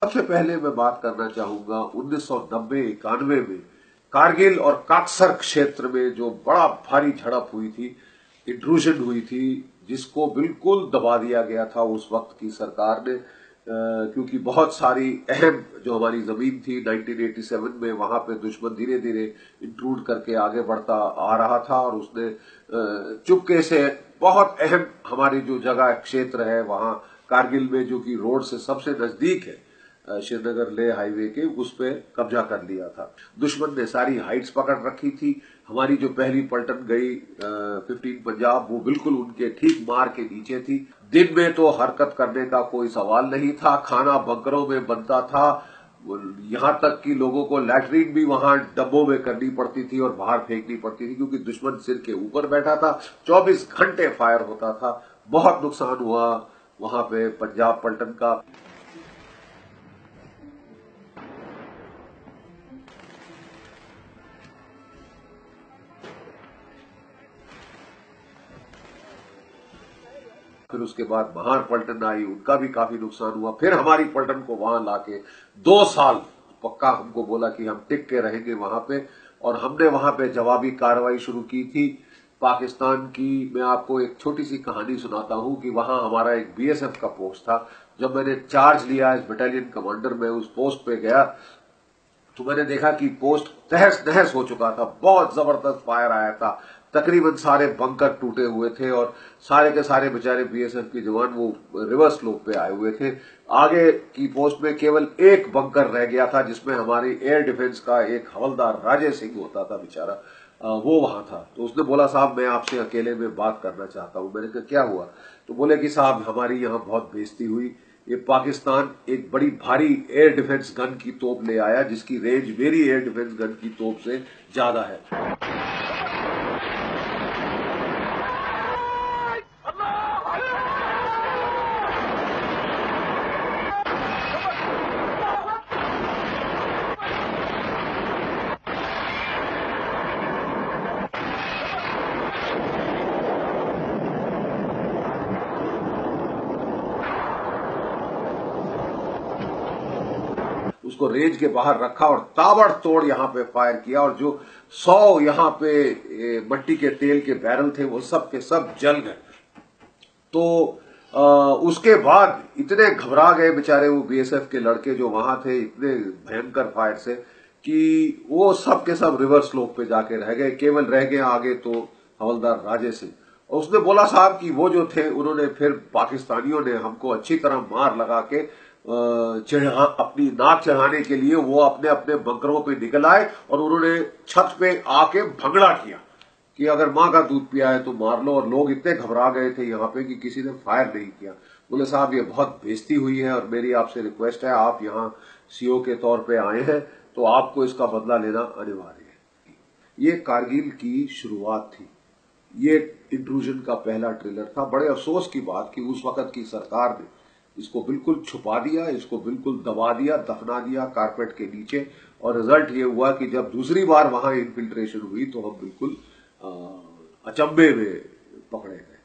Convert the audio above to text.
सबसे पहले मैं बात करना चाहूंगा 1990-91 में कारगिल और काक्सर क्षेत्र में जो बड़ा भारी झड़प हुई थी, इंट्रूजन हुई थी, जिसको बिल्कुल दबा दिया गया था उस वक्त की सरकार ने, क्योंकि बहुत सारी अहम जो हमारी जमीन थी 1987 में, वहां पे दुश्मन धीरे धीरे इंट्रूड करके आगे बढ़ता आ रहा था और उसने चुपके से बहुत अहम हमारी जो जगह क्षेत्र है वहां कारगिल में, जो कि रोड से सबसे नजदीक है श्रीनगर ले हाईवे के, उस पे कब्जा कर लिया था। दुश्मन ने सारी हाइट्स पकड़ रखी थी। हमारी जो पहली पलटन गई 15 पंजाब, वो बिल्कुल उनके ठीक मार के नीचे थी। दिन में तो हरकत करने का कोई सवाल नहीं था, खाना बंकरों में बनता था, यहां तक कि लोगों को लैट्रीन भी वहां डब्बों में करनी पड़ती थी और बाहर फेंकनी पड़ती थी, क्योंकि दुश्मन सिर के ऊपर बैठा था। 24 घंटे फायर होता था। बहुत नुकसान हुआ वहां पे पंजाब पलटन का। फिर उसके बाद महार पलटन आई, उनका भी काफी नुकसान हुआ। फिर हमारी पलटन को वहां लाके 2 साल पक्का हमको बोला कि हम टिक के रहेंगे वहां पे, और हमने वहां पे जवाबी कार्रवाई शुरू की थी पाकिस्तान की। मैं आपको एक छोटी सी कहानी सुनाता हूं कि वहां हमारा एक बीएसएफ का पोस्ट था। जब मैंने चार्ज लिया एज बटालियन कमांडर, मैं उस पोस्ट पे गया तो मैंने देखा कि पोस्ट तहस नहस हो चुका था। बहुत जबरदस्त फायर आया था, तकरीबन सारे बंकर टूटे हुए थे और सारे के सारे बेचारे बीएसएफ के जवान वो रिवर्स स्लोप पे आए हुए थे। आगे की पोस्ट में केवल एक बंकर रह गया था, जिसमें हमारी एयर डिफेंस का एक हवलदार राजे सिंह होता था बेचारा, वो वहां था। तो उसने बोला, साहब मैं आपसे अकेले में बात करना चाहता हूं। मैंने कहा क्या हुआ? तो बोले कि साहब हमारी यहाँ बहुत बेइज्जती हुई, ये पाकिस्तान एक बड़ी भारी एयर डिफेंस गन की तोप ले आया, जिसकी रेंज मेरी एयर डिफेंस गन की तोप से ज्यादा है। उसको रेंज के बाहर रखा और ताबड़तोड़ यहाँ पे फायर किया, और जो 100 यहाँ पे मट्टी के तेल के बैरल थे वो सब के सब जल गए। तो उसके बाद इतने घबरा गए बेचारे वो बीएसएफ के लड़के जो वहां थे, इतने भयंकर फायर से, कि वो सब के सब रिवर स्लोप पे जाके रह गए। केवल रह गए आगे तो हवलदार राजे सिंह। और उसने बोला साहब कि वो जो थे, उन्होंने फिर पाकिस्तानियों ने हमको अच्छी तरह मार लगा के अपनी नाक चढ़ाने के लिए वो अपने अपने बंकरों पे निकल आए और उन्होंने छत पे आके भंगड़ा किया कि अगर माँ का दूध पिया है तो मार लो। और लोग इतने घबरा गए थे यहाँ पे कि किसी ने फायर नहीं किया। बोले साहब ये बहुत बेइज्जती हुई है और मेरी आपसे रिक्वेस्ट है, आप यहाँ सीओ के तौर पे आए हैं तो आपको इसका बदला लेना अनिवार्य है। ये कारगिल की शुरुआत थी, ये इंट्रूजन का पहला ट्रेलर था। बड़े अफसोस की बात कि उस वक्त की सरकार ने इसको बिल्कुल छुपा दिया, इसको बिल्कुल दबा दिया, दफना दिया कारपेट के नीचे। और रिजल्ट ये हुआ कि जब दूसरी बार वहां इन्फिल्ट्रेशन हुई तो हम बिल्कुल अचंभे में पकड़े गए।